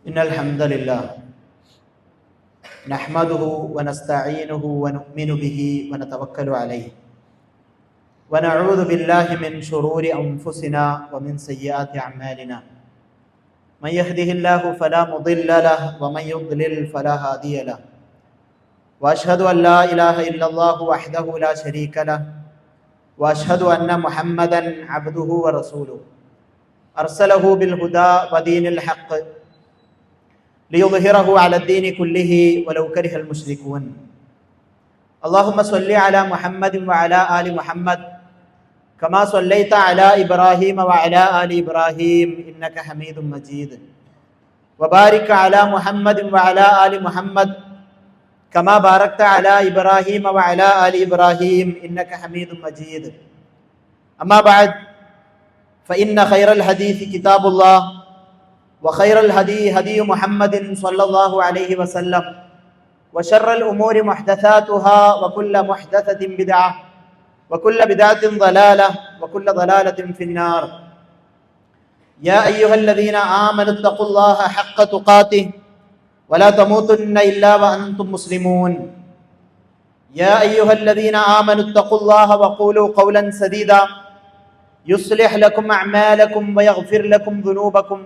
إن الحمد لله نحمده ونستعينه ونؤمن به ونتوكل عليه ونعوذ بالله من شرور أنفسنا ومن سيئات أعمالنا من يهده الله فلا مضل له ومن يضلل فلا هادي له وأشهد أن لا إله إلا الله وحده لا شريك له وأشهد أن محمدا عبده ورسوله أرسله بالهدى ودين الحق ليظهره على الدين كله ولو كره المشركون اللهم صل على محمد وعلى آل محمد كما صليت على إبراهيم وعلى آل إبراهيم إنك حميد مجيد وبارك على محمد وعلى آل محمد كما باركت على إبراهيم وعلى آل إبراهيم إنك حميد مجيد أما بعد فإن خير الحديث كتاب الله وخير الهدي هدي محمد صلى الله عليه وسلم وشر الأمور محدثاتها وكل محدثة بدعة وكل بدعة ضلالة وكل ضلالة في النار يا أيها الذين آمنوا اتقوا الله حق تقاته ولا تموتن إلا وأنتم مسلمون يا أيها الذين آمنوا اتقوا الله وقولوا قولا سديدا يصلح لكم أعمالكم ويغفر لكم ذنوبكم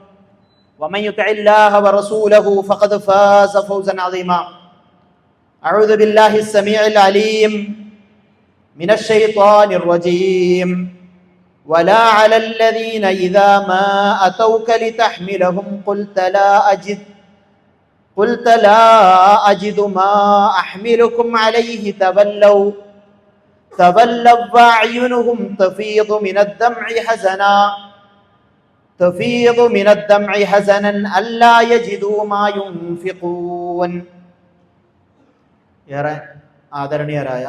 ومن يطع الله ورسوله فقد فاز فوزا عظيما أعوذ بالله السميع العليم من الشيطان الرجيم ولا على الذين إذا ما أتوك لتحملهم قلت لا أجد ما أحملكم عليه تولوا وأعينهم تفيض من الدمع حزنا ألا يجدوا ما ينفقون. ഏറെ ആദരണീയരായ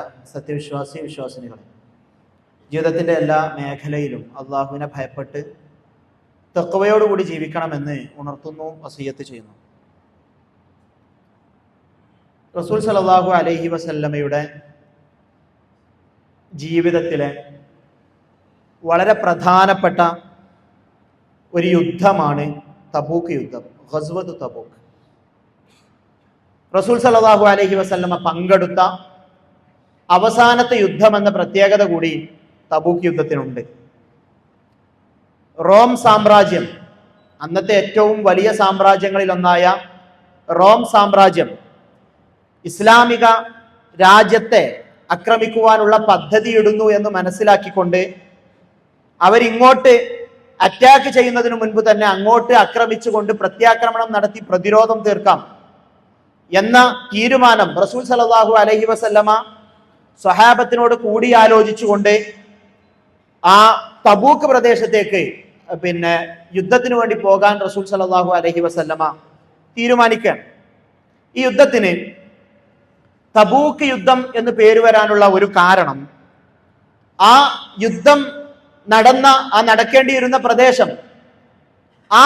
വിശ്വാസിനികളെ, ജീവിതത്തിൻ്റെ എല്ലാ മേഖലയിലും അള്ളാഹുവിനെ ഭയപ്പെട്ട് തഖ്വയോടുകൂടി ജീവിക്കണമെന്ന് ഉണർത്തുന്നു, വസിയ്യത്ത് ചെയ്യുന്നു. റസൂൽ സല്ലല്ലാഹു അലൈഹി വസല്ലമയുടെ ജീവിതത്തിലെ വളരെ പ്രധാനപ്പെട്ട ഒരു യുദ്ധമാണ് തബൂക്ക് യുദ്ധം, ഗസ്വത്ത് തബൂക്ക്. റസൂൽ സല്ലല്ലാഹു അലൈഹി വസല്ലമ പങ്കെടുത്ത അവസാനത്തെ യുദ്ധം എന്ന പ്രത്യേകത കൂടി തബൂക്ക് യുദ്ധത്തിനുണ്ട്. റോം സാമ്രാജ്യം, അന്നത്തെ ഏറ്റവും വലിയ സാമ്രാജ്യങ്ങളിൽ ഒന്നായ റോം സാമ്രാജ്യം ഇസ്ലാമിക രാജ്യത്തെ ആക്രമിക്കുവാനുള്ള പദ്ധതിയിടുന്നു എന്ന് മനസ്സിലാക്കിക്കൊണ്ട് അവരിങ്ങോട്ട് അറ്റാക്ക് ചെയ്യുന്നതിന് മുൻപ് തന്നെ അങ്ങോട്ട് ആക്രമിച്ചുകൊണ്ട് പ്രത്യാക്രമണം നടത്തി പ്രതിരോധം തീർക്കാം എന്ന തീരുമാനം റസൂൽ സല്ലല്ലാഹു അലൈഹി വസല്ലമ സ്വഹാബത്തിനോട് കൂടിയാലോചിച്ചുകൊണ്ട് ആ തബൂക്ക് പ്രദേശത്തേക്ക് യുദ്ധത്തിന് വേണ്ടി പോകാൻ റസൂൽ സല്ലല്ലാഹു അലൈഹി വസല്ലമ തീരുമാനിക്കുകയാണ്. ഈ യുദ്ധത്തിന് തബൂക്ക് യുദ്ധം എന്ന് പേര് വരാനുള്ള ഒരു കാരണം, ആ യുദ്ധം നടക്കേണ്ടിയിരുന്ന പ്രദേശം, ആ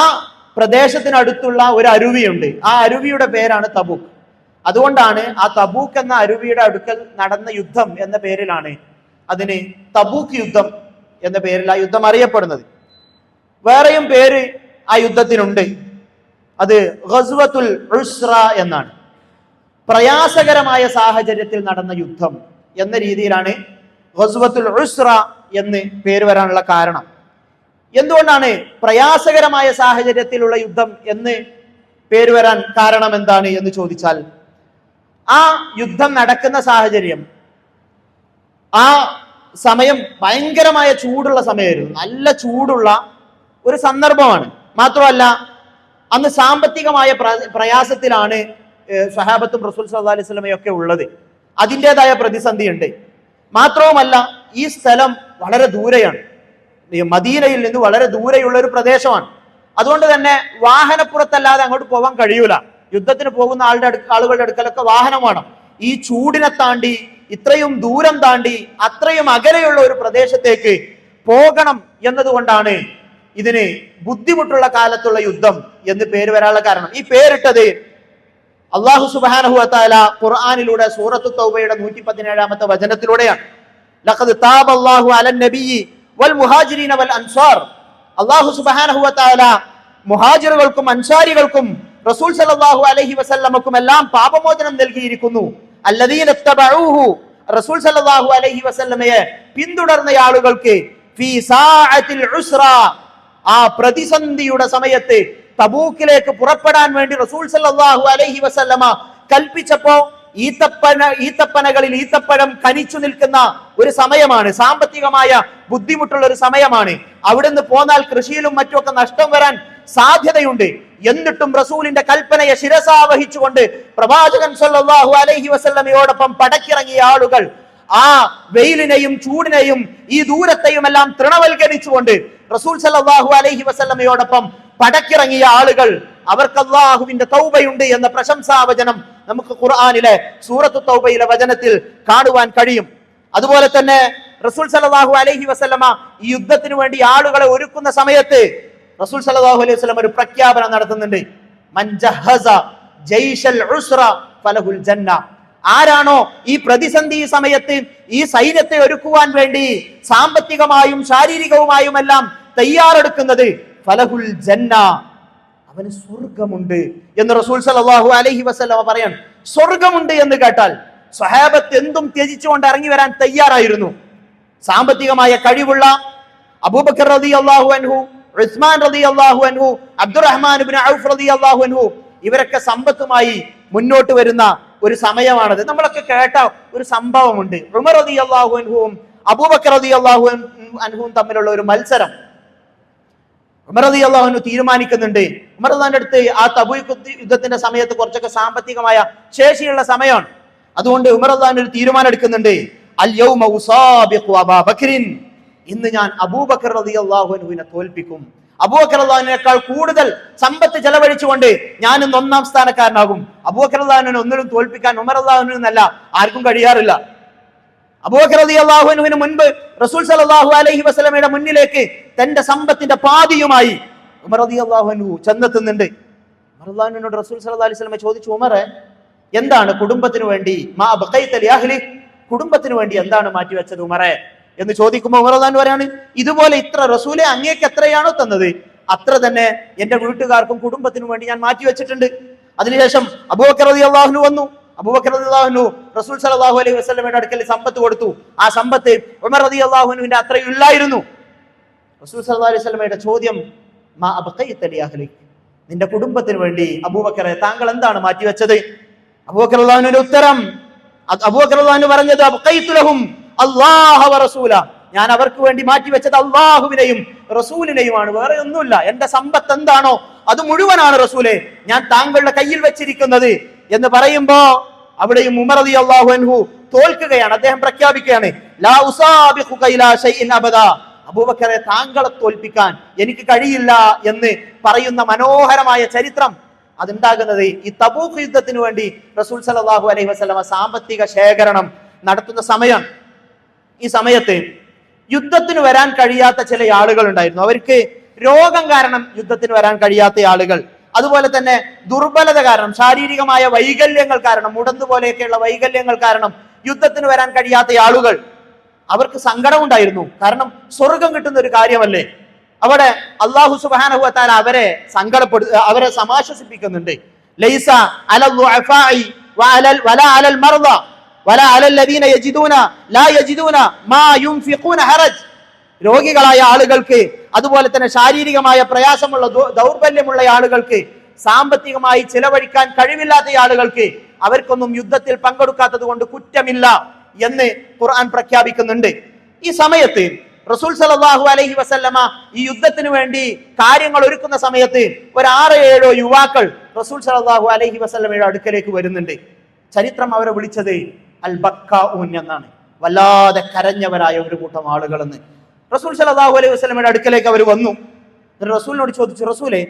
പ്രദേശത്തിനടുത്തുള്ള ഒരു അരുവിയുണ്ട്. ആ അരുവിയുടെ പേരാണ് തബൂക്ക്. അതുകൊണ്ടാണ് ആ തബൂക്ക് എന്ന അരുവിയുടെ അടുക്കൽ നടന്ന യുദ്ധം എന്ന പേരിലാണ് അതിന് തബൂക്ക് യുദ്ധം എന്ന പേരിൽ ആ യുദ്ധം അറിയപ്പെടുന്നത്. വേറെയും പേര് ആ യുദ്ധത്തിനുണ്ട്. അത് ഗസ്വത്തുൽ ഉസ്ര എന്നാണ്. പ്രയാസകരമായ സാഹചര്യത്തിൽ നടന്ന യുദ്ധം എന്ന രീതിയിലാണ് ഗസ്വത്തുൽ ഉസ്ര എന്ന് പേര് വരാനുള്ള കാരണം. എന്തുകൊണ്ടാണ് പ്രയാസകരമായ സാഹചര്യത്തിലുള്ള യുദ്ധം എന്ന് പേര് വരാൻ കാരണം എന്താണ് എന്ന് ചോദിച്ചാൽ, ആ യുദ്ധം നടക്കുന്ന സാഹചര്യം, ആ സമയം ഭയങ്കരമായ ചൂടുള്ള സമയമായിരുന്നു. നല്ല ചൂടുള്ള ഒരു സന്ദർഭമാണ്. മാത്രമല്ല അന്ന് സാമ്പത്തികമായ പ്രയാസത്തിലാണ് സ്വഹാബത്തും റസൂൽ സല്ലല്ലാഹു അലൈഹി വസല്ലമയൊക്കെ ഉള്ളത്. അതിൻ്റെതായ പ്രതിസന്ധി ഉണ്ട്. മാത്രവുമല്ല ഈ സ്ഥലം വളരെ ദൂരെയാണ്, മദീനയിൽ നിന്ന് വളരെ ദൂരെയുള്ള ഒരു പ്രദേശമാണ്. അതുകൊണ്ട് തന്നെ വാഹനപ്പുറത്തല്ലാതെ അങ്ങോട്ട് പോകാൻ കഴിയൂല. യുദ്ധത്തിന് പോകുന്ന ആളുകളുടെ അടുക്കലൊക്കെ വാഹനം വേണം. ഈ ചൂടിനെ താണ്ടി, ഇത്രയും ദൂരം താണ്ടി, അത്രയും അകലെയുള്ള ഒരു പ്രദേശത്തേക്ക് പോകണം എന്നതുകൊണ്ടാണ് ഇതിന് ബുദ്ധിമുട്ടുള്ള കാലത്തുള്ള യുദ്ധം എന്ന് പേര് വരാനുള്ള കാരണം. ഈ പേരിട്ടത് അല്ലാഹു സുബ്ഹാനഹു വ തആല ഖുർആനിലൂടെ സൂറത്തു തൗബയുടെ 117-ാമത്തെ വചനത്തിലൂടെയാണ്. ലഖദ് താബല്ലാഹു അലൻ നബിയ്യി വൽ മുഹാജിരീന വൽ അൻസാർ. അല്ലാഹു സുബ്ഹാനഹു വ തആല മുഹാജിറുകൾക്കും അൻസാരികൾക്കും റസൂൽ സല്ലല്ലാഹു അലൈഹി വസല്ലമക്കും എല്ലാം പാപമോചനം നൽകിയിരിക്കുന്നു. അല്ലദീന തബഊഹു, റസൂൽ സല്ലല്ലാഹു അലൈഹി വസല്ലമയെ പിന്തുടർന്ന ആളുകൾക്ക് ഫീ സാഅത്തിൽ ഉസ്ര, ആ പ്രതിസന്ധിയുടെ സമയത്ത് തബൂക്കിലേക്ക് പുറപ്പെടാൻ വേണ്ടി റസൂൽ സല്ലല്ലാഹു അലൈഹി വസല്ലമ കൽപ്പിച്ചപ്പോ ഈത്തപ്പനകളിൽ ഈത്തപ്പഴം കനിച്ചു നിൽക്കുന്ന ഒരു സമയമാണ്, സാമ്പത്തികമായ ബുദ്ധിമുട്ടുള്ള ഒരു സമയമാണ്. അവിടുന്ന് പോന്നാൽ കൃഷിയിലും മറ്റുമൊക്കെ നഷ്ടം വരാൻ സാധ്യതയുണ്ട്. എന്നിട്ടും റസൂലിന്റെ കൽപ്പനയെ ശിരസാവഹിച്ചുകൊണ്ട് പ്രവാചകൻ സല്ലല്ലാഹു അലൈഹി വസല്ലമയോടൊപ്പം പടക്കിറങ്ങിയ ആളുകൾ ആ വെയിലിനെയും ചൂടിനെയും ഈ ദൂരത്തെയും എല്ലാം തൃണവൽക്കരിച്ചുകൊണ്ട് റസൂൽ സല്ലല്ലാഹു അലൈഹി വസല്ലമയോടൊപ്പം പടക്കിറങ്ങിയ ആളുകൾ, അവർക്ക് അല്ലാഹുവിന്റെ തൗബയുണ്ട് എന്ന പ്രശംസാവചനം നമുക്ക് ഖുർആനിലെ സൂറത്തു തൗബയിലെ വചനത്തിൽ കാണുവാൻ കഴിയും. അതുപോലെ തന്നെ റസൂൽ സല്ലല്ലാഹു അലൈഹി വസല്ലമ ഈ യുദ്ധത്തിന് വേണ്ടി ആളുകളെ ഒരുക്കുന്ന സമയത്ത് റസൂൽ സല്ലല്ലാഹു അലൈഹി വസല്ലം ഒരു പ്രഖ്യാപനം നടത്തുന്നുണ്ട്. മൻ ജഹസ ജയ്ഷൽ ഉസ്ര ഫലഹുൽ ജന്ന. ആരാണോ ഈ പ്രതിസന്ധി സമയത്ത് ഈ സൈന്യത്തെ ഒരുക്കുവാൻ വേണ്ടി സാമ്പത്തികമായും ശാരീരികവുമായും എല്ലാം തയ്യാറെടുക്കുന്നത്, ഫലഹുൽ ജന്ന, അവന് സ്വർഗമുണ്ട് എന്ന് റസൂൽ സല്ലല്ലാഹു അലൈഹി വസല്ലം പറയാൻ. സ്വർഗമുണ്ട് എന്ന് കേട്ടാൽ സ്വഹാബത്ത് എന്തും ത്യജിച്ചുകൊണ്ട് ഇറങ്ങി വരാൻ തയ്യാറായിരുന്നു. സാമ്പത്തികമായ കഴിവുള്ള അബൂബക്കർ റളിയല്ലാഹു അൻഹു, ഉസ്മാൻ റളിയല്ലാഹു അൻഹു, അബ്ദുറഹ്മാൻ ഇബ്നു ഔഫ് റളിയല്ലാഹു അൻഹു, ഇവരൊക്കെ സമ്പത്തുമായി മുന്നോട്ട് വരുന്ന ഒരു സമയമാണത്. നമ്മളൊക്കെ കേട്ട ഒരു സംഭവമുണ്ട്. ഉമർ റളിയല്ലാഹു അൻഹുവും അബൂബക്കർ റളിയല്ലാഹു അൻഹുവും തമ്മിലുള്ള ഒരു മത്സരം. ഉമർ റളിയല്ലാഹു അൻഹു തീരുമാനിക്കുന്നുണ്ട്. ഉമർ റളിയല്ലാഹുവിന്റെ അടുത്ത് ആ തബൂക്ക് യുദ്ധത്തിന്റെ സമയത്ത് കുറച്ചൊക്കെ സാമ്പത്തികമായ ശേഷിയുള്ള സമയമാണ്. അതുകൊണ്ട് ഉമർ റളിയല്ലാഹു ഒരു തീരുമാനം എടുക്കുന്നുണ്ട്. അൽ യൗമ ഉസാബിഖു അബൂബക്കറിൻ, ഇന്ന് ഞാൻ അബൂബക്കർ റളിയല്ലാഹു അൻഹുവിനെ തോൽപ്പിക്കും. അബൂബക്കർ റളിയല്ലാഹുവിനേക്കാൾ കൂടുതൽ സമ്പത്ത് ചെലവഴിച്ചുകൊണ്ട് ഞാൻ ഇന്ന് ഒന്നാം സ്ഥാനക്കാരനാകും. അബൂബക്കർ റളിയല്ലാഹുവിനെ ഒന്നിനും തോൽപ്പിക്കാൻ ഉമർ റളിയല്ലാഹുവിനല്ല ആർക്കും കഴിയാറില്ല. അബൂബക്കർ റളിയല്ലാഹു അൻഹുവിന് മുൻപ് റസൂൽ സല്ലല്ലാഹു അലൈഹി വസല്ലമയുടെ മുന്നിലേക്ക് തന്റെ സമ്പത്തിന്റെ പാതിയുമായി ഉമർ റളിയല്ലാഹു അൻഹു ചെന്നെത്തുന്നുണ്ട്. ഉമർ റളിയല്ലാഹു അൻഹുവിനോട് റസൂൽ സല്ലല്ലാഹു അലൈഹി വസല്ലമ ചോദിച്ചു, ഉമറേ, എന്താണ് കുടുംബത്തിന് വേണ്ടി, മാ ബഖൈത ലി അഹ്ലി, കുടുംബത്തിന് വേണ്ടി എന്താണ് മാറ്റിവെച്ചത് ഉമറേ എന്ന് ചോദിക്കുമ്പോൾ ഉമർ റളിയല്ലാഹു അൻഹു പറയാണ്, ഇതുപോലെ ഇത്ര റസൂലെ അങ്ങേക്ക് എത്രയാണോ തന്നത് അത്ര തന്നെ എന്റെ വീട്ടുകാർക്കും കുടുംബത്തിനും വേണ്ടി ഞാൻ മാറ്റിവെച്ചിട്ടുണ്ട്. അതിനുശേഷം അബൂബക്കർ റളിയല്ലാഹു അൻഹു വന്നു. അബൂബക്കർ റളിയല്ലാഹു അൻഹു റസൂൽ സല്ലല്ലാഹു അലൈഹി വസല്ലമയുടെ അടുക്കൽ സമ്പത്ത് കൊടുത്തു. ആ സമ്പത്ത് ഉമർ റളിയല്ലാഹു അൻഹുവിന്റെ അത്രയും ഇല്ലായിരുന്നു. റസൂൽ സല്ലല്ലാഹു അലൈഹി വസല്ലമയുടെ ചോദ്യം, മാ അബ്ഖൈത ലി അഹ്ലിക്, നിന്റെ കുടുംബത്തിന് വേണ്ടി അബൂബക്കറെ താങ്കൾ എന്താണ് മാറ്റിവെച്ചത്? അബൂബക്കർ റളിയല്ലാഹു അൻഹുവിന്റെ ഉത്തരം, അബൂബക്കർ റളിയല്ലാഹു അൻഹു പറഞ്ഞത്, അബ്ഖൈതു ലഹും അല്ലാഹ വ റസൂല, ഞാൻ അവർക്ക് വേണ്ടി മാറ്റിവെച്ചത് അല്ലാഹുവിനെയും റസൂലിനെയുമാണ്, വേറെ ഒന്നുമില്ല. എന്റെ സമ്പത്ത് എന്താണോ അത് മുഴുവനാണ് റസൂലെ ഞാൻ താങ്കളുടെ കയ്യിൽ വെച്ചിരിക്കുന്നത് എന്ന് പറയുമ്പോ അവിടെയും ഉമർ റളിയല്ലാഹു അൻഹു തോൽക്കുകയാണ്. അദ്ദേഹം പ്രഖ്യാപിക്കുകയാണ്, ലാ ഉസാബിഖുക ഇലാ ശൈഇൻ അബദാ, അബൂബക്കറെ താങ്കളെ തോൽപ്പിക്കാൻ എനിക്ക് കഴിയില്ല എന്ന് പറയുന്ന മനോഹരമായ ചരിത്രം അതുണ്ടാകുന്നത് ഈ തബൂക്ക് യുദ്ധത്തിന് വേണ്ടി റസൂൽ സല്ലല്ലാഹു അലൈഹി വസല്ലമ സാമ്പത്തിക ശേഖരണം നടത്തുന്ന സമയം. ഈ സമയത്ത് യുദ്ധത്തിന് വരാൻ കഴിയാത്ത ചില ആളുകൾ ഉണ്ടായിരുന്നു. അവർക്ക് രോഗം കാരണം യുദ്ധത്തിന് വരാൻ കഴിയാത്ത ആളുകൾ, അതുപോലെ തന്നെ ദുർബലത കാരണം, ശാരീരികമായ വൈകല്യങ്ങൾ കാരണം, മുടന്തു പോലെയൊക്കെയുള്ള വൈകല്യങ്ങൾ കാരണം യുദ്ധത്തിന് വരാൻ കഴിയാത്ത ആളുകൾ, അവർക്ക് സങ്കടം ഉണ്ടായിരുന്നു. കാരണം സ്വർഗം കിട്ടുന്ന ഒരു കാര്യമല്ലേ. അവിടെ അല്ലാഹു സുബ്ഹാനഹു വ തആല അവരെ സമാശ്വസിപ്പിക്കുന്നുണ്ട്. ലൈസ അലൽ ദുഅഫാഇ വലാ അലൽ മർദ വലാ അലൽ ലദീന യജിദൂന ലാ യജിദൂന മാ യുൻഫിഖൂന ഹറജ്, രോഗികളായ ആളുകൾക്ക്, അതുപോലെ തന്നെ ശാരീരികമായ പ്രയാസമുള്ള ദൗർബല്യമുള്ള ആളുകൾക്ക്, സാമ്പത്തികമായി ചിലവഴിക്കാൻ കഴിവില്ലാത്ത ആളുകൾക്ക്, അവർക്കൊന്നും യുദ്ധത്തിൽ പങ്കെടുക്കാത്തത് കൊണ്ട് കുറ്റമില്ല എന്ന് ഖുർആൻ പ്രഖ്യാപിക്കുന്നുണ്ട്. ഈ സമയത്ത് റസൂൽ സല്ലല്ലാഹു അലൈഹി വസല്ലമ ഈ യുദ്ധത്തിന് വേണ്ടി കാര്യങ്ങൾ ഒരുക്കുന്ന സമയത്ത് ഒരു 6-7 യുവാക്കൾ റസൂൽ സല്ലല്ലാഹു അലൈഹി വസല്ലമയുടെ അടുക്കലേക്ക് വരുന്നുണ്ട്. ചരിത്രം അവരെ വിളിച്ചത് അൽ ബക്കാഊൻ എന്നാണ്, വല്ലാതെ കരഞ്ഞവരായ ഒരു കൂട്ടം ആളുകൾ എന്ന്. റസൂൽ സല്ലല്ലാഹു അലൈഹി വസല്ലമയുടെ അടുക്കലേക്ക് അവർ വന്നു. റസൂലിനോട് ചോദിച്ചു, റസൂലെ,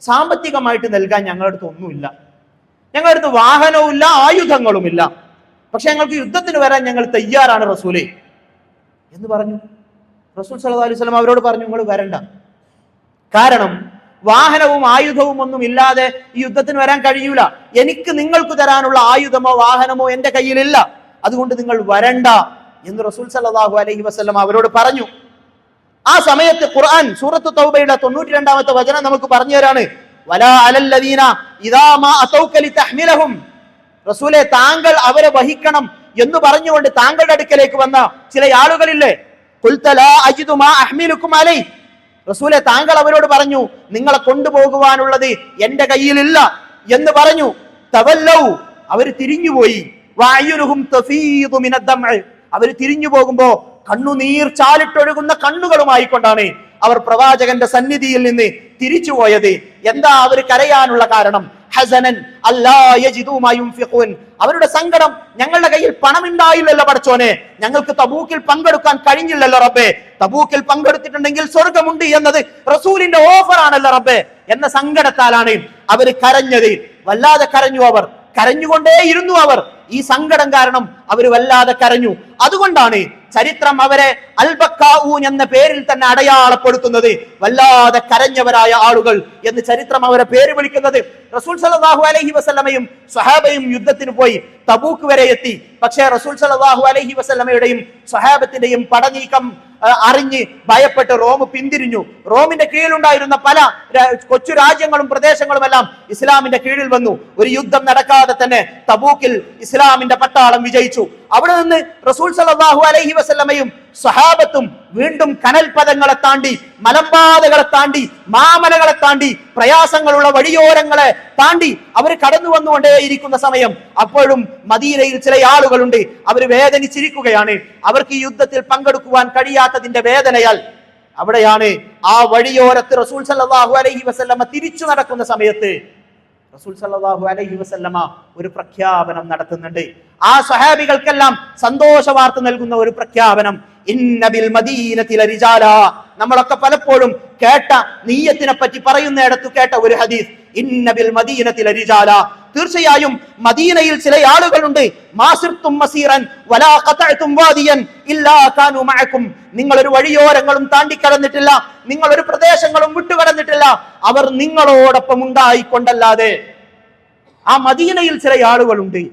സാമ്പത്തികമായിട്ട് നൽകാൻ ഞങ്ങളുടെ അടുത്ത് ഒന്നുമില്ല, ഞങ്ങളുടെ അടുത്ത് വാഹനവും ഇല്ല, ആയുധങ്ങളുമില്ല, പക്ഷെ ഞങ്ങൾക്ക് യുദ്ധത്തിന് വരാൻ ഞങ്ങൾ തയ്യാറാണ് റസൂലെ എന്ന് പറഞ്ഞു. റസൂൽ സല്ലല്ലാഹു അലൈഹി വസല്ലം അവരോട് പറഞ്ഞു, നിങ്ങൾ വരണ്ട, കാരണം വാഹനവും ആയുധവും ഒന്നും ഇല്ലാതെ ഈ യുദ്ധത്തിന് വരാൻ കഴിയൂല. എനിക്ക് നിങ്ങൾക്ക് തരാനുള്ള ആയുധമോ വാഹനമോ എന്റെ കയ്യിലില്ല, അതുകൊണ്ട് നിങ്ങൾ വരണ്ട എന്ന് റസൂൽ സല്ലല്ലാഹു അലൈഹി വസല്ലം അവരോട് പറഞ്ഞു. ആ സമയത്ത് ഖുർആൻ സൂറത്തു തൗബയുടെ 92-ാമത്തെ വചനം നമുക്ക് പറഞ്ഞു തരാണ്. വലാ അലല്ലദീന ഇദാ മാ അതൗക ലിതഹ്മിലഹും, റസൂലെ താങ്കൾ അവരെ വഹിക്കണം എന്ന് പറഞ്ഞുകൊണ്ട് താങ്കളുടെ അടുക്കലേക്ക് വന്ന ചില ആളുകളില്ലേ, ഖുൽത ലാ അജിദു മാ അഹ്മിലുക്കും അലൈഹി, റസൂലെ താങ്കൾ അവരോട് പറഞ്ഞു നിങ്ങളെ കൊണ്ടുപോകുവാനുള്ളത് എന്റെ കയ്യിലില്ല എന്ന് പറഞ്ഞു. തവല്ലൗ, അവർ തിരിഞ്ഞുപോയി. വഅയുനുഹും തഫീദു മിനദ്ദംഇ, അവർ തിരിഞ്ഞു പോകുമ്പോ കണ്ണുനീർ ചാലിട്ടൊഴുകുന്ന കണ്ണുകളുമായി കൊണ്ടാണ് അവർ പ്രവാചകന്റെ സന്നിധിയിൽ നിന്ന് തിരിച്ചുപോയത്. എന്താ അവർ കരയാനുള്ള കാരണം? ഹസനൻ അല്ലാ യജിദു മാ യുൻഫിഖൂൻ, അവരുടെ സങ്കടം ഞങ്ങളുടെ കയ്യിൽ പണമുണ്ടായില്ലല്ലോ പടച്ചോനെ, ഞങ്ങൾക്ക് തബൂക്കിൽ പങ്കെടുക്കാൻ കഴിഞ്ഞില്ലല്ലോ റബ്ബേ, തബൂക്കിൽ പങ്കെടുത്തിട്ടുണ്ടെങ്കിൽ സ്വർഗമുണ്ട് എന്നത് റസൂലിന്റെ ഓഫർ ആണല്ലോ റബ്ബേ എന്ന സങ്കടത്താലാണ് അവർ കരഞ്ഞത്. വല്ലാതെ കരഞ്ഞു, അവർ കരഞ്ഞുകൊണ്ടേയിരുന്നു. അവർ ഈ സങ്കടം കാരണം അവർ വല്ലാതെ കരഞ്ഞു. അതുകൊണ്ടാണ് ചരിത്രം അവരെ അൽബക്കാഊൻ എന്ന പേരിൽ തന്നെ അടയാളപ്പെടുത്തുന്നത്, വല്ലാതെ കരഞ്ഞവരായ ആളുകൾ എന്ന് ചരിത്രം അവരെ പേര് വിളിക്കുന്നത്. റസൂൽ സല്ലല്ലാഹു അലൈഹി വസല്ലമയും സ്വഹാബയും യുദ്ധത്തിന് പോയി തബൂക്ക് വരെ എത്തി. പക്ഷേ റസൂൽ സല്ലല്ലാഹു അലൈഹി വസല്ലമയുടെയും സ്വഹാബത്തിന്റെയും പടനീക്കം അറിഞ്ഞ് ഭയപ്പെട്ട് റോം പിന്തിരിഞ്ഞു. റോമിന്റെ കീഴിലുണ്ടായിരുന്ന പല കൊച്ചു രാജ്യങ്ങളും പ്രദേശങ്ങളും എല്ലാം ഇസ്ലാമിന്റെ കീഴിൽ വന്നു. ഒരു യുദ്ധം നടക്കാതെ തന്നെ തബൂക്കിൽ ഇസ്ലാമിന്റെ പട്ടാളം വിജയിച്ചു. അവിടെ നിന്ന് റസൂൽ സല്ലല്ലാഹു അലൈഹി വസല്ലമയും സ്വഹാബത്തും വീണ്ടും കനൽ പദങ്ങളെ താണ്ടി, മലമ്പാതകളെ താണ്ടി, മാമലകളെ താണ്ടി, പ്രയാസങ്ങളുള്ള വഴിയോരങ്ങളെ താണ്ടി അവർ കടന്നു വന്നുകൊണ്ടേയിരിക്കുന്ന സമയം അപ്പോഴും മദീനയിൽ ചില ആളുകളുണ്ട്. അവർ വേദനിച്ചിരിക്കുകയാണ്. അവർക്ക് ഈ യുദ്ധത്തിൽ പങ്കെടുക്കുവാൻ കഴിയാത്തതിന്റെ വേദനയാൽ. അവിടെയാണ് ആ വഴിയോരത്ത് റസൂൽ സല്ലല്ലാഹു അലൈഹി വസല്ലമ തിരിച്ചു നടക്കുന്ന സമയത്ത് റസൂൽ സല്ലല്ലാഹു അലൈഹി വസല്ലമ ഒരു പ്രഖ്യാപനം നടത്തുന്നുണ്ട്. ആ സ്വഹാബികൾക്കെല്ലാം സന്തോഷ വാർത്ത നൽകുന്ന ഒരു പ്രഖ്യാപനം. ഇന്ന ബിൽ മദീനതി ലരിജാല, നമ്മളൊക്കെ പലപ്പോഴും കേട്ട നിയ്യത്തിനെ പറ്റി പറയുന്നിടത്ത് കേട്ട ഒരു ഹദീസ്. ഇന്ന ബിൽ മദീനതി ലരിജാല, തീർച്ചയായും മദീനയിൽ ചില ആളുകളുണ്ട്. മാസിർതും മസീറൻ വലാ ഖതഅതും വാദിയൻ ഇല്ലാ കാനൂ മഅകും, നിങ്ങൾ ഒരു വഴിയോരങ്ങളും താണ്ടിക്കടന്നിട്ടില്ല, നിങ്ങൾ ഒരു പ്രദേശങ്ങളും വിട്ടുകടന്നിട്ടില്ല, അവർ നിങ്ങളോടൊപ്പം ഉണ്ടായിക്കൊണ്ടല്ലാതെ. ആ മദീനയിൽ ചില ആളുകളുണ്ട്.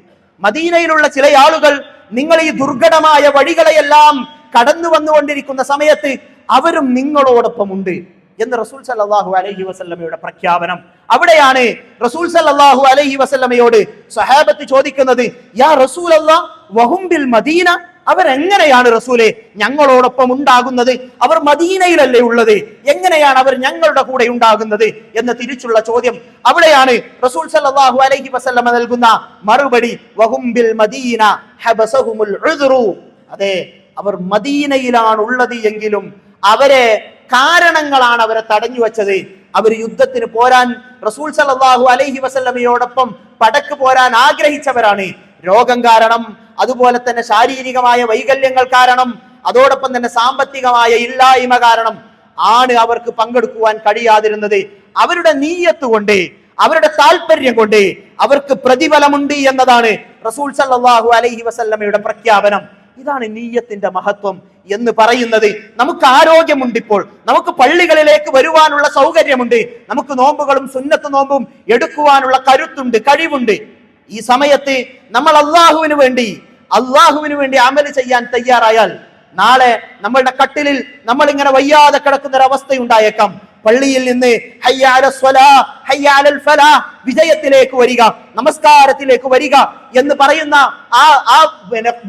മദീനയിലുള്ള ചില ആളുകൾ നിങ്ങൾ ഈ ദുർഘടമായ വഴികളെയെല്ലാം കടന്നു വന്നുകൊണ്ടിരിക്കുന്ന സമയത്ത് അവരും നിങ്ങളോടൊപ്പം ഉണ്ട് എന്ന് റസൂൽ സല്ലല്ലാഹു അലൈഹി വസല്ലമയുടെ പ്രഖ്യാപനം. അവിടെയാണ് റസൂൽ സല്ലല്ലാഹു അലൈഹി വസല്ലമയോട് സ്വഹാബത്ത് ചോദിക്കുന്നത്, യാ റസൂലല്ലാഹ് വഹും ബിൽ മദീന, അവരെങ്ങനെയാണ് റസൂലെ ഞങ്ങളോടൊപ്പം ഉണ്ടാകുന്നത്? അവർ മദീനയിലല്ലേ ഉള്ളത്, എങ്ങനെയാണ് അവർ ഞങ്ങളുടെ കൂടെ ഉണ്ടാകുന്നത് എന്ന തിരിച്ചുള്ള ചോദ്യം. അവിടെയാണ് റസൂൽ സല്ലല്ലാഹു അലൈഹി വസല്ലമ നൽകുന്ന മറുപടി, വഹും ബിൽ മദീന ഹബസഹുമുൽ ഉദ്റു, അതെ അവർ മദീനയിലാണ് ഉള്ളത് എങ്കിലും അവരെ കാരണങ്ങളാണ് അവരെ തടഞ്ഞു വെച്ചത്. അവർ യുദ്ധത്തിന് പോരാൻ റസൂൽ സല്ലല്ലാഹു അലൈഹി വസല്ലമയോടൊപ്പം പടക്ക് പോരാൻ ആഗ്രഹിച്ചവരാണ്. രോഗം കാരണം, അതുപോലെ തന്നെ ശാരീരികമായ വൈകല്യങ്ങൾ കാരണം, അതോടൊപ്പം തന്നെ സാമ്പത്തികമായ ഇല്ലായ്മ കാരണം ആണ് അവർക്ക് പങ്കെടുക്കുവാൻ കഴിയാതിരുന്നത്. അവരുടെ നീയത്ത് കൊണ്ട്, അവരുടെ താല്പര്യം കൊണ്ട് അവർക്ക് പ്രതിഫലമുണ്ട് എന്നതാണ് റസൂൽ സല്ലല്ലാഹു അലൈഹി വസല്ലമയുടെ പ്രഖ്യാപനം. ഇതാണ് നീയത്തിന്റെ മഹത്വം എന്ന് പറയുന്നത്. നമുക്ക് ആരോഗ്യമുണ്ട്, ഇപ്പോൾ നമുക്ക് പള്ളികളിലേക്ക് വരുവാനുള്ള സൗകര്യമുണ്ട്, നമുക്ക് നോമ്പുകളും സുന്നത്ത് നോമ്പും എടുക്കുവാനുള്ള കരുത്തുണ്ട്, കഴിവുണ്ട്. ഈ സമയത്ത് നമ്മൾ അള്ളാഹുവിന് വേണ്ടി അമല് ചെയ്യാൻ തയ്യാറായാൽ നാളെ നമ്മളുടെ കട്ടിലിൽ നമ്മൾ ഇങ്ങനെ വയ്യാതെ കിടക്കുന്ന ഒരു അവസ്ഥയുണ്ടായേക്കാം. പള്ളിയിൽ നിന്ന് ഹയ്യ അലൽ സ്വലാഹ്, ഹയ്യ അലൽ ഫലാഹ്, വിജയത്തിലേക്ക് വരിക, നമസ്കാരത്തിലേക്ക് വരിക എന്ന് പറയുന്ന ആ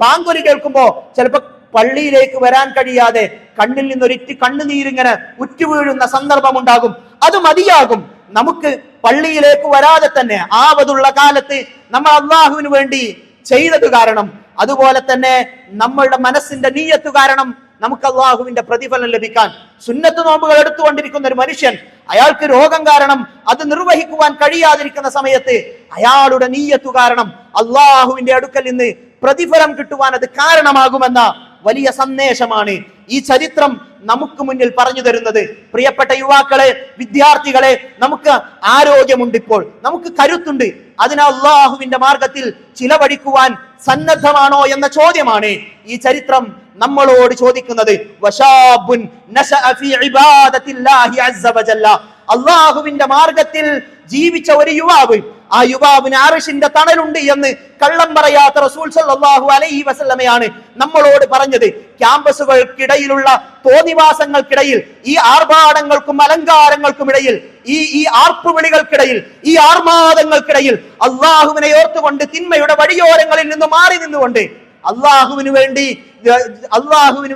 ബാങ്കുലി കേൾക്കുമ്പോ ചിലപ്പോ പള്ളിയിലേക്ക് വരാൻ കഴിയാതെ കണ്ണിൽ നിന്നൊരിറ്റ് കണ്ണുനീരിങ്ങനെ ഉറ്റുവീഴുന്ന സന്ദർഭം ഉണ്ടാകും. അത് മതിയാകും. നമുക്ക് പള്ളിയിലേക്ക് വരാതെ തന്നെ ആവതുള്ള കാലത്ത് നമ്മൾ അള്ളാഹുവിന് വേണ്ടി ചെയ്തത് കാരണം, അതുപോലെ തന്നെ നമ്മളുടെ മനസ്സിന്റെ നീയത്ത് കാരണം നമുക്ക് അള്ളാഹുവിന്റെ പ്രതിഫലം ലഭിക്കാൻ. സുന്നത്ത് നോമ്പുകൾ എടുത്തുകൊണ്ടിരിക്കുന്ന ഒരു മനുഷ്യൻ, അയാൾക്ക് രോഗം കാരണം അത് നിർവഹിക്കുവാൻ കഴിയാതിരിക്കുന്ന സമയത്ത് അയാളുടെ നീയത്തു കാരണം അള്ളാഹുവിന്റെ അടുക്കൽ നിന്ന് പ്രതിഫലം കിട്ടുവാൻ അത് കാരണമാകുമെന്ന വലിയ സന്ദേശമാണ് ഈ ചരിത്രം നമുക്ക് മുന്നിൽ പറഞ്ഞു തരുന്നത്. പ്രിയപ്പെട്ട യുവാക്കളെ, വിദ്യാർത്ഥികളെ, നമുക്ക് ആരോഗ്യമുണ്ട്, ഇപ്പോൾ നമുക്ക് കരുത്തുണ്ട്. അതിന് അള്ളാഹുവിന്റെ മാർഗത്തിൽ ചിലവഴിക്കുവാൻ സന്നദ്ധമാണോ എന്ന ചോദ്യമാണ് ഈ ചരിത്രം നമ്മളോട് ചോദിക്കുന്നത്. വശാബുൻ നശഅ ഫീ ഇബാദത്തില്ലാഹി അസ്സ വജല്ല, അള്ളാഹുവിന്റെ മാർഗത്തിൽ ജീവിച്ച ഒരു യുവാവ്, ആ യുവാവിന് അർശിന്റെ തണലുണ്ട് എന്ന് കള്ളം പറയാത്ത റസൂൽ സല്ലല്ലാഹു അലൈഹി വസല്ലമയാണ് നമ്മളോട് പറഞ്ഞത്. ക്യാമ്പസുകൾക്കിടയിലുള്ള തോന്നിവാസങ്ങൾക്കിടയിൽ, ഈ ആർഭാടങ്ങൾക്കും അലങ്കാരങ്ങൾക്കും ഇടയിൽ, ഈ ആർപ്പുവിളികൾക്കിടയിൽ, ഈ ആർമാദങ്ങൾക്കിടയിൽ അള്ളാഹുവിനെ ഓർത്തുകൊണ്ട് തിന്മയുടെ വഴിയോരങ്ങളിൽ നിന്ന് മാറി നിന്നുകൊണ്ട് അള്ളാഹുവിന്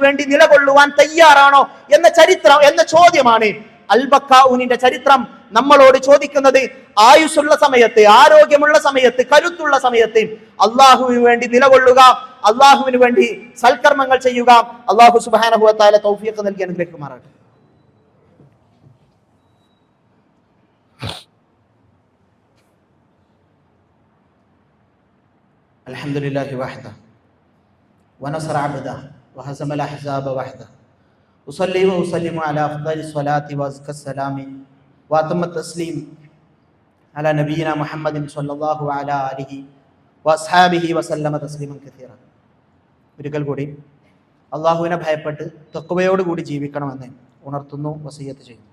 വേണ്ടി നിലകൊള്ളുവാൻ തയ്യാറാണോ എന്ന ചോദ്യമാണ് അൽ-ബക്കാഊനിന്റെ ചരിത്രം നമ്മളോട് ചോദിക്കുന്നത്. ആയുസ്സുള്ള സമയത്ത്, ആരോഗ്യമുള്ള സമയത്ത്, കരുത്തുള്ള സമയത്ത് അള്ളാഹുവിന് വേണ്ടി നിലകൊള്ളുക, അള്ളാഹുവിന് വേണ്ടി സൽക്കർമ്മങ്ങൾ ചെയ്യുക. അള്ളാഹു സുബ്ഹാനഹു വ തആല തൗഫീഖ് നൽകി അനുഗ്രഹിക്കുമാറാകട്ടെ. അൽഹംദുലില്ലാഹി വഹ്ദഹു വനസറ അബ്ദഹു വഹസമൽ അഹ്സാബ വഹ്ദഹു ഉസല്ലി വഉസല്ലിമു അലാ അഫ്ദലി സ്വലാത്തി വഅസ്ക സലാമി വഅതമ്മ തസ്ലീം അലാ നബിയിന മുഹമ്മദിൻ സ്വല്ലല്ലാഹു അലാ ആലിഹി വഅസ്ഹാബിഹി വസല്ലമ തസ്ലീമൻ കസീറ. ഒരിക്കൽ കൂടി അള്ളാഹുവിനെ ഭയപ്പെട്ട് തഖ്വയോടുകൂടി ജീവിക്കണമെന്ന് ഉണർത്തുന്നു, വസിയ്യത്ത് ചെയ്യുന്നു.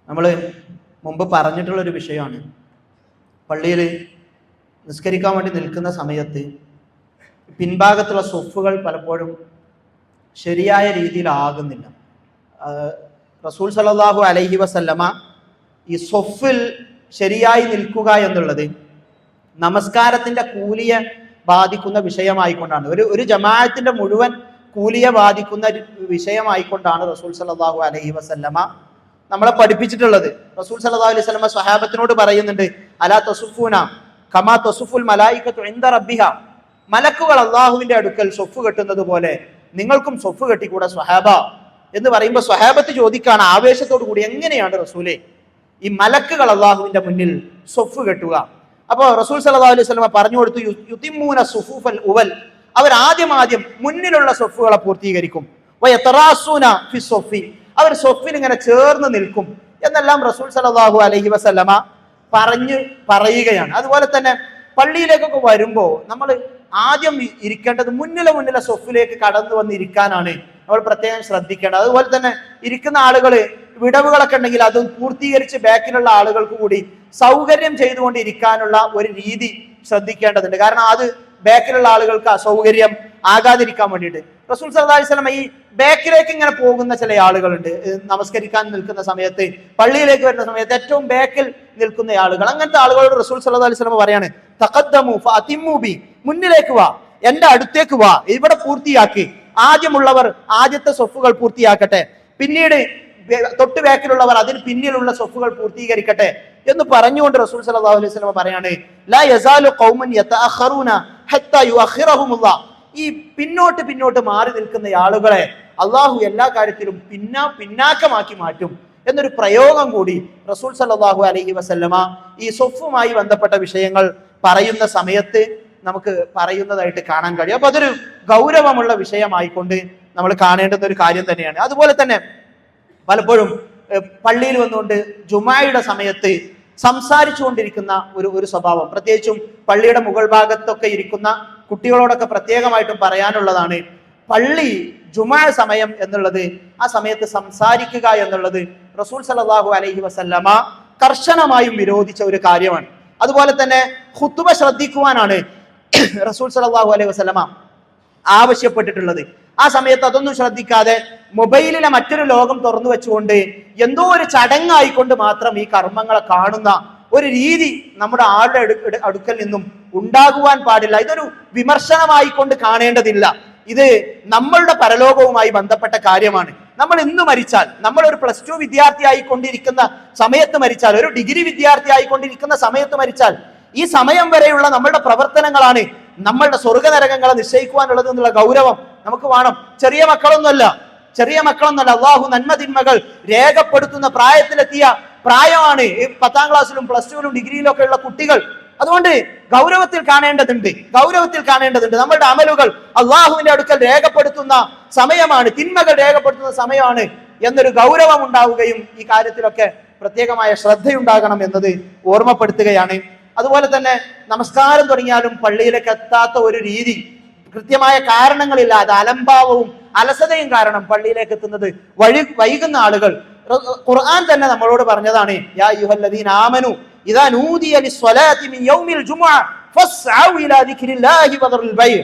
നമ്മൾ മുമ്പ് പറഞ്ഞിട്ടുള്ളൊരു വിഷയമാണ്, പള്ളിയിൽ നിസ്കരിക്കാൻ വേണ്ടി നിൽക്കുന്ന സമയത്ത് പിൻഭാഗത്തുള്ള സ്വഫുകൾ പലപ്പോഴും ശരിയായ രീതിയിലാകുന്നില്ല. റസൂൽ സല്ലല്ലാഹു അലൈഹി വസല്ലമ ഈ സ്വഫിൽ ശരിയായി നിൽക്കുക എന്നുള്ളത് നമസ്കാരത്തിന്റെ കൂലിയെ ബാധിക്കുന്ന വിഷയമായിക്കൊണ്ടാണ്, ഒരു ജമാഅത്തിന്റെ മുഴുവൻ കൂലിയെ ബാധിക്കുന്ന വിഷയമായിക്കൊണ്ടാണ് റസൂൽ സല്ലല്ലാഹു അലൈഹി വസല്ലമ നമ്മളെ പഠിപ്പിച്ചിട്ടുള്ളത്. റസൂൽ സല്ലല്ലാഹു അലൈഹി വസല്ലമ സ്വഹാബത്തിനോട് പറയുന്നുണ്ട്, അലാ തസുഫൂന കമാ തസുഫുൽ മലായികത്തു ഇൻദ റബ്ബിഹ, മലക്കുകൾ അള്ളാഹുവിന്റെ അടുക്കൽ സ്വഫ് കെട്ടുന്നത് പോലെ നിങ്ങൾക്കും സ്വഫ് കെട്ടിക്കൂടെ സ്വഹാബ എന്ന് പറയുമ്പോൾ സ്വഹാബത്ത് ചോദിക്കാണ് ആവേശത്തോടു കൂടി, എങ്ങനെയാണ് റസൂലെ ഈ മലക്കുകൾ അള്ളാഹുവിന്റെ മുന്നിൽ സ്വഫ് കെട്ടുക? അപ്പോൾ റസൂൽ സല്ലല്ലാഹു അലൈഹി വസല്ലമ പറഞ്ഞു കൊടുത്തു, യുതിമ്മൂന സുഫൂഫൽ ഉവൽ, അവർ ആദ്യം മുന്നിലുള്ള സ്വഫുകളെ പൂർത്തീകരിക്കും. വയതറാസൂന ഫി സ്വഫി, അവർ സ്വഫിൽ ഇങ്ങനെ ചേർന്ന് നിൽക്കും എന്നെല്ലാം റസൂൽ സല്ലല്ലാഹു അലൈഹി വസല്ലമ പറയുകയാണ്. അതുപോലെ തന്നെ പള്ളിയിലേക്കൊക്കെ വരുമ്പോൾ നമ്മൾ ആദ്യം ഇരിക്കേണ്ടത് മുന്നിലെ സ്വഫിലേക്ക് കടന്നു വന്നിരിക്കാനാണ് നമ്മൾ പ്രത്യേകം ശ്രദ്ധിക്കേണ്ടത്. അതുപോലെ തന്നെ ഇരിക്കുന്ന ആളുകൾ വിടവുകളൊക്കെ ഉണ്ടെങ്കിൽ അത് പൂർത്തീകരിച്ച് ബാക്കിലുള്ള ആളുകൾക്ക് കൂടി സൗകര്യം ചെയ്തുകൊണ്ട് ഇരിക്കാനുള്ള ഒരു രീതി ശ്രദ്ധിക്കേണ്ടതുണ്ട്. കാരണം അത് ബാക്കിലുള്ള ആളുകൾക്ക് അസൗകര്യം ആകാതിരിക്കാൻ വേണ്ടിയിട്ട് റസൂൽ സല്ലല്ലാഹു അലൈഹി വസല്ലം ഈ ബാക്കിലേക്ക് ഇങ്ങനെ പോകുന്ന ചില ആളുകളുണ്ട്. നമസ്കരിക്കാൻ നിൽക്കുന്ന സമയത്ത്, പള്ളിയിലേക്ക് വരുന്ന സമയത്ത് ഏറ്റവും ബാക്കിൽ നിൽക്കുന്ന ആളുകൾ, അങ്ങനത്തെ ആളുകളോട് റസൂൽ സല്ലല്ലാഹു അലൈഹി വസല്ലം പറയാണ്, തഖദ്ദമു ഫഅതിമ്മു ബി, മുന്നിലേക്ക് വാ, എന്റെ അടുത്തേക്ക് വാ, ഇവിടെ പൂർത്തിയാക്കി. ആദ്യമുള്ളവർ ആദ്യത്തെ സ്വഫുകൾ പൂർത്തിയാക്കട്ടെ, പിന്നീട് തൊട്ട് ബാക്കിലുള്ളവർ അതിന് പിന്നിലുള്ള സ്വഫുകൾ പൂർത്തീകരിക്കട്ടെ എന്ന് പറഞ്ഞുകൊണ്ട് റസൂൽ സല്ലല്ലാഹു അലൈഹി വസല്ലം പറയാണ്, ലാ യസാലു ഖൗമൻ യതഅഖറൂന ഹത്താ യുഅഖിറഹുമുല്ലാഹ്, ഈ പിന്നോട്ട് മാറി നിൽക്കുന്ന ആളുകളെ അള്ളാഹു എല്ലാ കാര്യത്തിലും പിന്നാക്കമാക്കി മാറ്റും എന്നൊരു പ്രയോഗം കൂടി റസൂൽ സല്ലല്ലാഹു അലൈഹി വസല്ലമ ഈ സ്വഫുമായി ബന്ധപ്പെട്ട വിഷയങ്ങൾ പറയുന്ന സമയത്ത് നമുക്ക് പറയുന്നതായിട്ട് കാണാൻ കഴിയും. അപ്പൊ അതൊരു ഗൗരവമുള്ള വിഷയമായിക്കൊണ്ട് നമ്മൾ കാണേണ്ടുന്ന ഒരു കാര്യം തന്നെയാണ്. അതുപോലെ തന്നെ പലപ്പോഴും പള്ളിയിൽ വന്നുകൊണ്ട് ജുമായുടെ സമയത്ത് സംസാരിച്ചു കൊണ്ടിരിക്കുന്ന ഒരു സ്വഭാവം, പ്രത്യേകിച്ചും പള്ളിയുടെ മുകൾ ഭാഗത്തൊക്കെ ഇരിക്കുന്ന കുട്ടികളോടൊക്കെ പ്രത്യേകമായിട്ടും പറയാനുള്ളതാണ്. പള്ളി ജുമാ സമയം എന്നുള്ളത്, ആ സമയത്ത് സംസാരിക്കുക എന്നുള്ളത് റസൂൽ സല്ലല്ലാഹു അലൈഹി വസല്ലമ കർശനമായും വിരോധിച്ച ഒരു കാര്യമാണ്. അതുപോലെ തന്നെ ഖുതുബ ശ്രദ്ധിക്കുവാനാണ് റസൂൽ സല്ലല്ലാഹു അലൈഹി വസല്ലമ ആവശ്യപ്പെട്ടിട്ടുള്ളത്. ആ സമയത്ത് അതൊന്നും ശ്രദ്ധിക്കാതെ മൊബൈലിലെ മറ്റൊരു ലോകം തുറന്നു വെച്ചുകൊണ്ട് എന്തോ ഒരു ചടങ്ങായിക്കൊണ്ട് മാത്രം ഈ കർമ്മങ്ങളെ കാണുന്ന ഒരു രീതി നമ്മുടെ ആളുടെ അടുക്കൽ നിന്നും ഉണ്ടാകുവാൻ പാടില്ല. ഇതൊരു വിമർശനമായിക്കൊണ്ട് കാണേണ്ടതില്ല. ഇത് നമ്മളുടെ പരലോകവുമായി ബന്ധപ്പെട്ട കാര്യമാണ്. നമ്മൾ ഇന്ന് മരിച്ചാൽ, നമ്മൾ ഒരു +2 വിദ്യാർത്ഥി ആയിക്കൊണ്ടിരിക്കുന്ന സമയത്ത് മരിച്ചാൽ, ഒരു ഡിഗ്രി വിദ്യാർത്ഥി ആയിക്കൊണ്ടിരിക്കുന്ന സമയത്ത് മരിച്ചാൽ, ഈ സമയം വരെയുള്ള നമ്മളുടെ പ്രവർത്തനങ്ങളാണ് നമ്മളുടെ സ്വർഗനരകങ്ങളെ നിശ്ചയിക്കുവാനുള്ളത് എന്നുള്ള ഗൗരവം നമുക്ക് വേണം. ചെറിയ മക്കളൊന്നുമല്ല. അള്ളാഹു നന്മ തിന്മകൾ രേഖപ്പെടുത്തുന്ന പ്രായത്തിലെത്തിയ പ്രായമാണ് 10ാം ക്ലാസ്സിലും +2ലും ഡിഗ്രിയിലും ഒക്കെ ഉള്ള കുട്ടികൾ. അതുകൊണ്ട് ഗൗരവത്തിൽ കാണേണ്ടതുണ്ട്. നമ്മളുടെ അമലുകൾ അള്ളാഹുവിന്റെ അടുക്കൽ രേഖപ്പെടുത്തുന്ന സമയമാണ്, തിന്മകൾ രേഖപ്പെടുത്തുന്ന സമയമാണ് എന്നൊരു ഗൗരവം ഉണ്ടാവുകയും ഈ കാര്യത്തിലൊക്കെ പ്രത്യേകമായ ശ്രദ്ധയുണ്ടാകണം എന്നത് ഓർമ്മപ്പെടുത്തുകയാണ്. അതുപോലെ തന്നെ നമസ്കാരം തുടങ്ങിയാലും പള്ളിയിലേക്ക് എത്താത്ത ഒരു രീതി, കൃത്യമായ കാരണങ്ങളില്ലാതെ അലംഭാവവും അലസതയും കാരണം പള്ളിയിലേക്ക് എത്തുന്നത് വൈകുന്ന ആളുകൾ, ഖുർആൻ തന്നെ നമ്മളോട് പറഞ്ഞതാണ്, യാ അയ്യുഹല്ലദീന ആമനു ഇദാ നൂദിയ ലിസ്സലാത്തി മിൻ യൗമിൽ ജുമുഅ ഫസ്ഔ ഇലാ ദിക്രില്ലാഹി വദറുൽ ബൈഅ.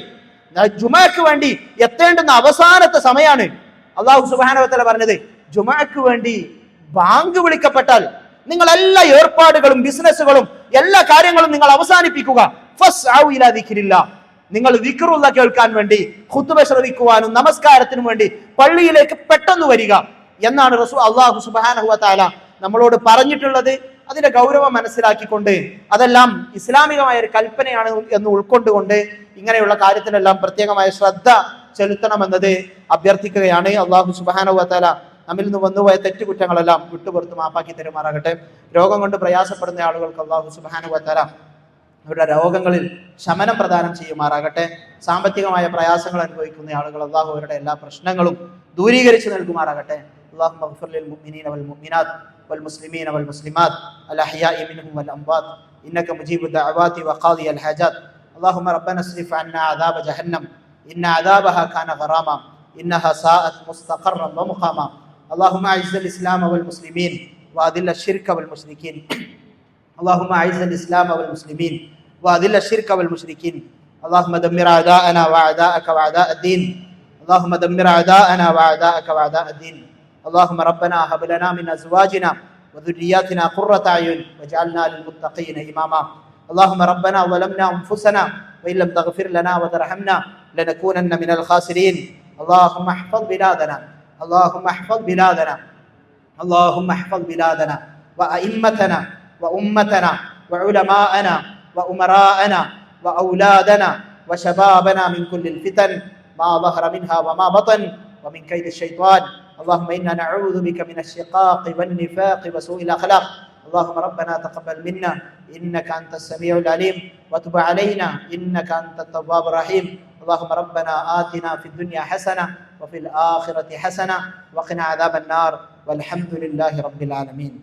ജുമുഅക്ക് വേണ്ടി എത്തേണ്ടുന്ന അവസാനത്തെ സമയമാണ് അല്ലാഹു സുബ്ഹാനഹു വ തആല പറഞ്ഞത്. ജുമുഅക്ക് വേണ്ടി ബാങ്ക് വിളിക്കപ്പെട്ടാൽ നിങ്ങൾ എല്ലാ ഏർപ്പാടുകളും ബിസിനസ്സുകളും എല്ലാ കാര്യങ്ങളും നിങ്ങൾ അവസാനിപ്പിക്കുക. ഫസ്ഔ ഇലാ ദിക്രില്ലാഹ്, നിങ്ങൾ ദിക്റുള്ള കേൾക്കാൻ വേണ്ടി, ഖുത്ബ ശ്രവിക്കുവാനും നമസ്കാരത്തിനും വേണ്ടി പള്ളിയിലേക്ക് പെട്ടെന്ന് വരിക എന്നാണ് അല്ലാഹു സുബ്ഹാനഹു വ തആല നമ്മളോട് പറഞ്ഞിട്ടുള്ളത്. അതിന്റെ ഗൗരവം മനസ്സിലാക്കിക്കൊണ്ട് അതെല്ലാം ഇസ്ലാമികമായ ഒരു കൽപ്പനയാണ് എന്ന് ഉൾക്കൊണ്ടുകൊണ്ട് ഇങ്ങനെയുള്ള കാര്യത്തിലെല്ലാം പ്രത്യേകമായ ശ്രദ്ധ ചെലുത്തണമെന്നത് അഭ്യർത്ഥിക്കുകയാണ്. അല്ലാഹു സുബ്ഹാനഹു വ തആല നമ്മിൽ നിന്ന് വന്നുപോയ തെറ്റുകുറ്റങ്ങളെല്ലാം വിട്ടുപുറത്ത് മാപ്പാക്കി തരുമാറാകട്ടെ. രോഗം കൊണ്ട് പ്രയാസപ്പെടുന്ന ആളുകൾക്ക് അല്ലാഹു സുബ്ഹാനഹു വ തആല അവരുടെ രോഗങ്ങളിൽ ശമനം പ്രദാനം ചെയ്യുമാറാകട്ടെ. സാമ്പത്തികമായ പ്രയാസങ്ങൾ അനുഭവിക്കുന്ന ആളുകൾ അല്ലാഹു അവരുടെ എല്ലാ പ്രശ്നങ്ങളും ദൂരീകരിച്ച് നൽകുമാറാകട്ടെ. اللهم اغفر للمؤمنين والمؤمنات والمسلمين والمسلمات الأحياء منهم والأموات إنك مجيب الدعوات وقاضي الحاجات. اللهم ربنا اصرف عنا عذاب جهنم إن عذابها كان غراما إنها ساءت مستقرا ومقاما. اللهم أعز الإسلام والمسلمين وأذل الشرك والمشركين. اللهم أعز الإسلام والمسلمين وأذل الشرك والمشركين. اللهم دمر أعداءنا وأعداءك وأعداء الدين. اللهم دمر أعداءنا وأعداءك وأعداء الدين. اللهم ربنا هب لنا من أزواجنا وذرياتنا قرة أعين واجعلنا للمتقين إماما. اللهم ربنا ظلمنا أنفسنا وإن لم تغفر لنا وترحمنا لنكونن من الخاسرين. اللهم احفظ بلادنا، اللهم احفظ بلادنا، اللهم احفظ بلادنا وأئمتنا وأمتنا وعلماءنا وأمراءنا وأولادنا وشبابنا من كل الفتن ما ظهر منها وما بطن ومن كيد الشيطان. اللهم إنا نعوذ بك من الشقاق والنفاق وسوء الأخلاق. اللهم ربنا تقبل منا إنك أنت السميع العليم وتب علينا إنك أنت التواب الرحيم. اللهم ربنا آتنا في الدنيا حسنة وفي الآخرة حسنة وقنا عذاب النار والحمد لله رب العالمين.